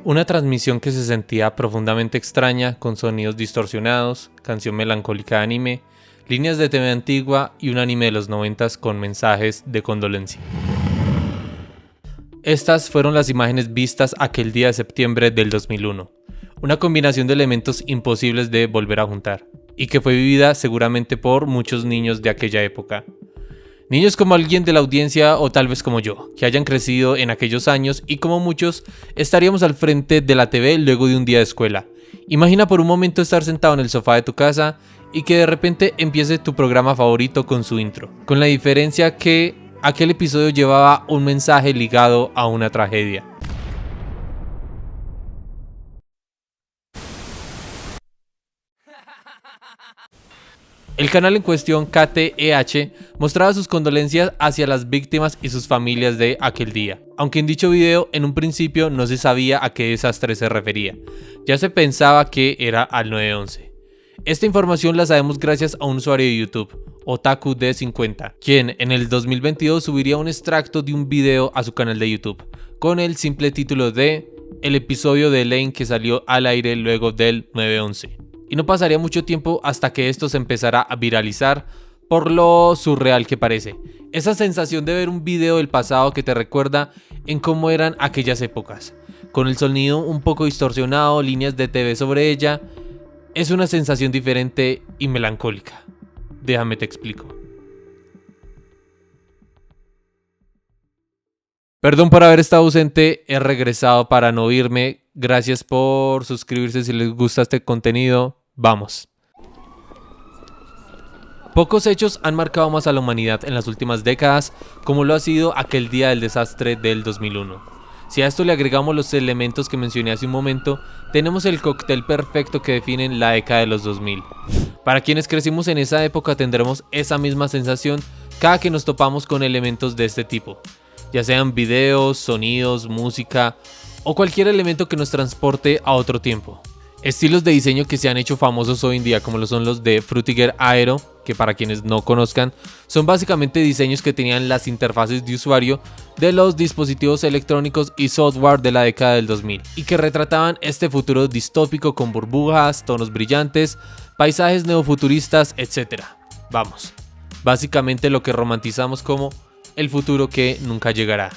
Una transmisión que se sentía profundamente extraña, con sonidos distorsionados, canción melancólica de anime, líneas de TV antigua y un anime de los 90s con mensajes de condolencia. Estas fueron las imágenes vistas aquel día de septiembre del 2001, una combinación de elementos imposibles de volver a juntar, y que fue vivida seguramente por muchos niños de aquella época. Niños como alguien de la audiencia o tal vez como yo, que hayan crecido en aquellos años y como muchos estaríamos al frente de la TV luego de un día de escuela. Imagina por un momento estar sentado en el sofá de tu casa y que de repente empiece tu programa favorito con su intro, con la diferencia que aquel episodio llevaba un mensaje ligado a una tragedia. El canal en cuestión, KTEH, mostraba sus condolencias hacia las víctimas y sus familias de aquel día, aunque en dicho video en un principio no se sabía a qué desastre se refería, ya se pensaba que era al 9/11. Esta información la sabemos gracias a un usuario de YouTube, OtakuD50, quien en el 2022 subiría un extracto de un video a su canal de YouTube, con el simple título de "El episodio de Elaine que salió al aire luego del 9/11". Y no pasaría mucho tiempo hasta que esto se empezara a viralizar por lo surreal que parece. Esa sensación de ver un video del pasado que te recuerda en cómo eran aquellas épocas, con el sonido un poco distorsionado, líneas de TV sobre ella, es una sensación diferente y melancólica. Déjame te explico. Perdón por haber estado ausente, he regresado para no irme. Gracias por suscribirse si les gusta este contenido. Vamos. Pocos hechos han marcado más a la humanidad en las últimas décadas como lo ha sido aquel día del desastre del 2001. Si a esto le agregamos los elementos que mencioné hace un momento, tenemos el cóctel perfecto que define la década de los 2000. Para quienes crecimos en esa época tendremos esa misma sensación cada que nos topamos con elementos de este tipo, ya sean videos, sonidos, música o cualquier elemento que nos transporte a otro tiempo. Estilos de diseño que se han hecho famosos hoy en día, como lo son los de Frutiger Aero, que para quienes no conozcan, son básicamente diseños que tenían las interfaces de usuario de los dispositivos electrónicos y software de la década del 2000, y que retrataban este futuro distópico con burbujas, tonos brillantes, paisajes neofuturistas, etc. Vamos, básicamente lo que romantizamos como el futuro que nunca llegará.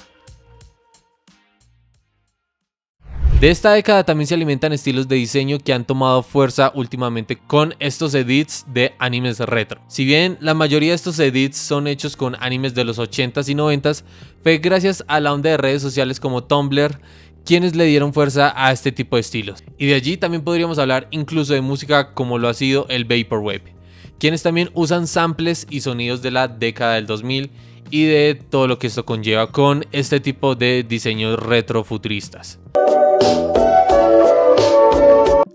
De esta década también se alimentan estilos de diseño que han tomado fuerza últimamente con estos edits de animes retro. Si bien la mayoría de estos edits son hechos con animes de los 80s y 90s, fue gracias a la onda de redes sociales como Tumblr quienes le dieron fuerza a este tipo de estilos. Y de allí también podríamos hablar incluso de música como lo ha sido el Vaporwave, quienes también usan samples y sonidos de la década del 2000 y de todo lo que esto conlleva con este tipo de diseños retrofuturistas.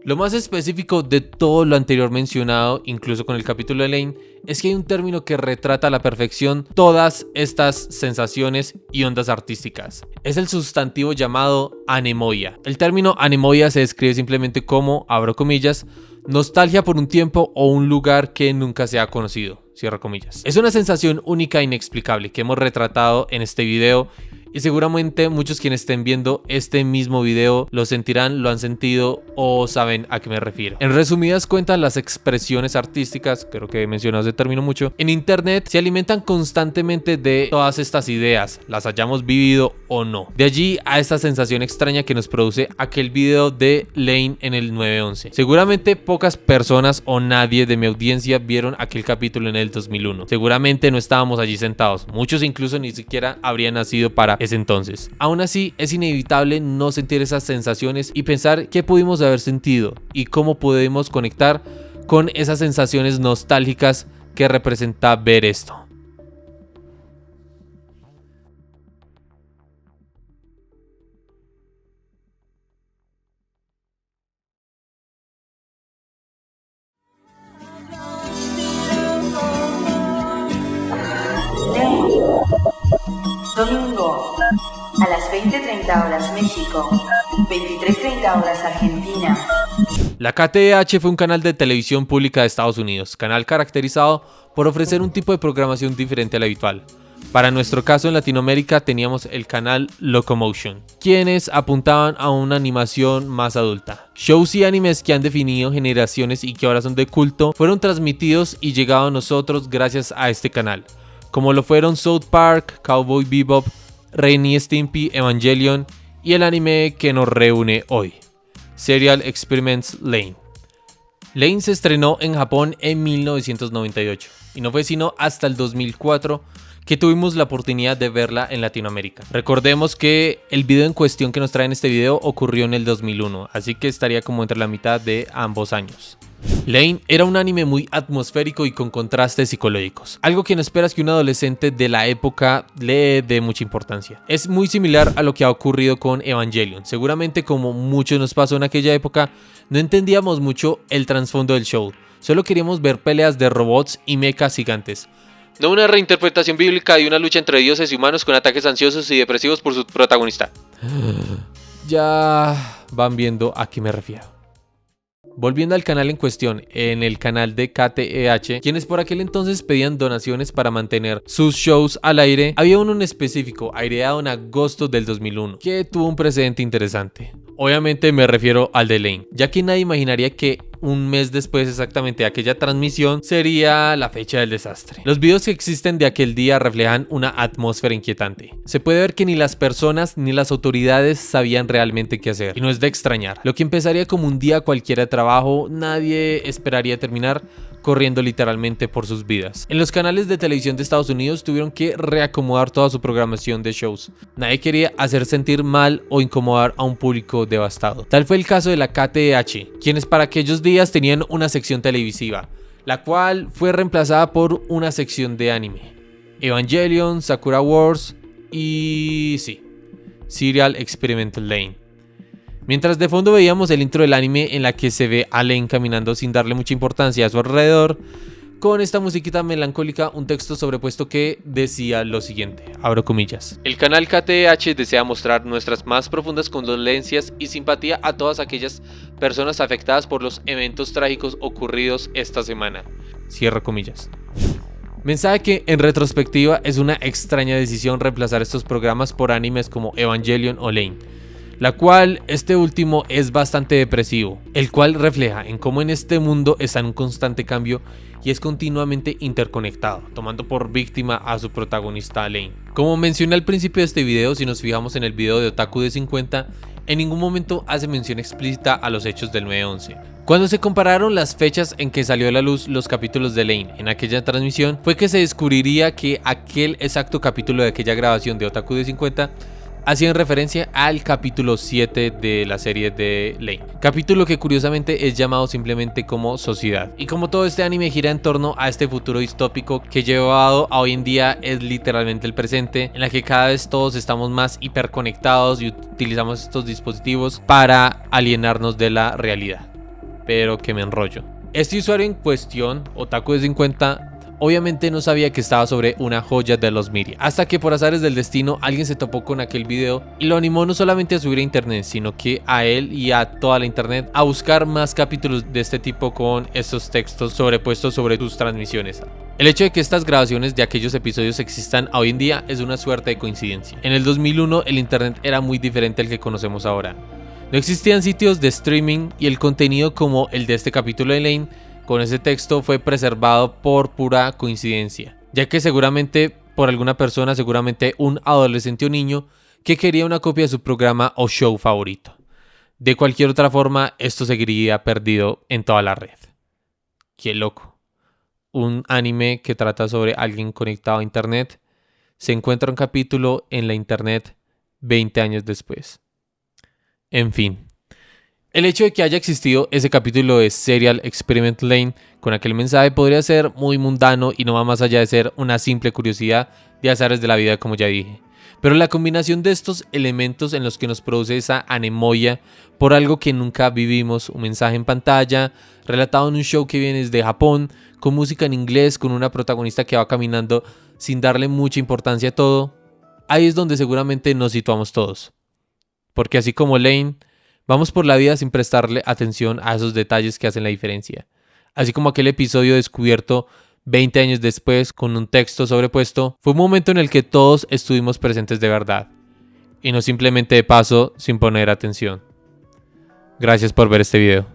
Lo más específico de todo lo anterior mencionado, incluso con el capítulo de Elaine, es que hay un término que retrata a la perfección todas estas sensaciones y ondas artísticas. Es el sustantivo llamado anemoia. El término anemoia se describe simplemente como, abro comillas, nostalgia por un tiempo o un lugar que nunca se ha conocido, cierro comillas. Es una sensación única e inexplicable que hemos retratado en este video. Y seguramente muchos quienes estén viendo este mismo video lo sentirán, lo han sentido o saben a qué me refiero. En resumidas cuentas, las expresiones artísticas, creo que he mencionado ese término mucho, en internet se alimentan constantemente de todas estas ideas, las hayamos vivido o no. De allí a esta sensación extraña que nos produce aquel video de Elaine en el 9/11. Seguramente pocas personas o nadie de mi audiencia vieron aquel capítulo en el 2001. Seguramente no estábamos allí sentados, muchos incluso ni siquiera habrían nacido para ese entonces. Aún así, es inevitable no sentir esas sensaciones y pensar qué pudimos haber sentido y cómo podemos conectar con esas sensaciones nostálgicas que representa ver esto. Domingo, a las 20:30 horas México, 23:30 horas Argentina. La KTEH fue un canal de televisión pública de Estados Unidos, canal caracterizado por ofrecer un tipo de programación diferente a la habitual. Para nuestro caso en Latinoamérica teníamos el canal Locomotion, quienes apuntaban a una animación más adulta. Shows y animes que han definido generaciones y que ahora son de culto fueron transmitidos y llegados a nosotros gracias a este canal, como lo fueron South Park, Cowboy Bebop, Ren y Stimpy, Evangelion y el anime que nos reúne hoy, Serial Experiments Lain. Lain se estrenó en Japón en 1998 y no fue sino hasta el 2004 que tuvimos la oportunidad de verla en Latinoamérica. Recordemos que el video en cuestión que nos trae en este video ocurrió en el 2001, así que estaría como entre la mitad de ambos años. Lain era un anime muy atmosférico y con contrastes psicológicos, algo que no esperas que un adolescente de la época le dé mucha importancia. Es muy similar a lo que ha ocurrido con Evangelion. Seguramente, como muchos nos pasó en aquella época, no entendíamos mucho el trasfondo del show, solo queríamos ver peleas de robots y mechas gigantes. No una reinterpretación bíblica de una lucha entre dioses y humanos con ataques ansiosos y depresivos por su protagonista. Ya van viendo a qué me refiero. Volviendo al canal en cuestión, en el canal de KTEH, quienes por aquel entonces pedían donaciones para mantener sus shows al aire, había uno en específico, aireado en agosto del 2001, que tuvo un precedente interesante. Obviamente me refiero al de Lain, ya que nadie imaginaría que un mes después exactamente de aquella transmisión sería la fecha del desastre. Los videos que existen de aquel día reflejan una atmósfera inquietante. Se puede ver que ni las personas ni las autoridades sabían realmente qué hacer, y no es de extrañar. Lo que empezaría como un día cualquiera de trabajo, nadie esperaría terminar corriendo literalmente por sus vidas. En los canales de televisión de Estados Unidos tuvieron que reacomodar toda su programación de shows. Nadie quería hacer sentir mal o incomodar a un público devastado. Tal fue el caso de la KTEH, quienes para aquellos días tenían una sección televisiva, la cual fue reemplazada por una sección de anime. Evangelion, Sakura Wars y Serial Experiment Lain. Mientras de fondo veíamos el intro del anime en la que se ve a Lain caminando sin darle mucha importancia a su alrededor, con esta musiquita melancólica, un texto sobrepuesto que decía lo siguiente, abro comillas: el canal KTH desea mostrar nuestras más profundas condolencias y simpatía a todas aquellas personas afectadas por los eventos trágicos ocurridos esta semana, cierro comillas. Mensaje que en retrospectiva es una extraña decisión reemplazar estos programas por animes como Evangelion o Lain, la cual este último es bastante depresivo, el cual refleja en cómo en este mundo está en un constante cambio y es continuamente interconectado, tomando por víctima a su protagonista Lain. Como mencioné al principio de este video, si nos fijamos en el video de Otaku de 50, en ningún momento hace mención explícita a los hechos del 9/11. Cuando se compararon las fechas en que salió a la luz los capítulos de Lain en aquella transmisión, fue que se descubriría que aquel exacto capítulo de aquella grabación de Otaku de 50 hacían referencia al capítulo 7 de la serie de Lain, capítulo que curiosamente es llamado simplemente como Sociedad. Y como todo este anime gira en torno a este futuro distópico que llevado a hoy en día es literalmente el presente, en la que cada vez todos estamos más hiperconectados y utilizamos estos dispositivos para alienarnos de la realidad. Pero que me enrollo. Este usuario en cuestión, Otaku de 50, obviamente no sabía que estaba sobre una joya de los Miria, hasta que por azares del destino alguien se topó con aquel video y lo animó no solamente a subir a internet, sino que a él y a toda la internet a buscar más capítulos de este tipo con estos textos sobrepuestos sobre sus transmisiones. El hecho de que estas grabaciones de aquellos episodios existan hoy en día es una suerte de coincidencia. En el 2001 el internet era muy diferente al que conocemos ahora. No existían sitios de streaming y el contenido como el de este capítulo de Lain con ese texto fue preservado por pura coincidencia, ya que seguramente por alguna persona, seguramente un adolescente o niño que quería una copia de su programa o show favorito. De cualquier otra forma, esto seguiría perdido en toda la red. ¡Qué loco! Un anime que trata sobre alguien conectado a internet, se encuentra un capítulo en la internet 20 años después. En fin. El hecho de que haya existido ese capítulo de Serial Experiment Lain con aquel mensaje podría ser muy mundano y no va más allá de ser una simple curiosidad de azares de la vida, como ya dije. Pero la combinación de estos elementos en los que nos produce esa anemoia por algo que nunca vivimos, un mensaje en pantalla, relatado en un show que viene desde Japón, con música en inglés, con una protagonista que va caminando sin darle mucha importancia a todo, ahí es donde seguramente nos situamos todos. Porque así como Lain, vamos por la vida sin prestarle atención a esos detalles que hacen la diferencia. Así como aquel episodio descubierto 20 años después, con un texto sobrepuesto, fue un momento en el que todos estuvimos presentes de verdad, y no simplemente de paso sin poner atención. Gracias por ver este video.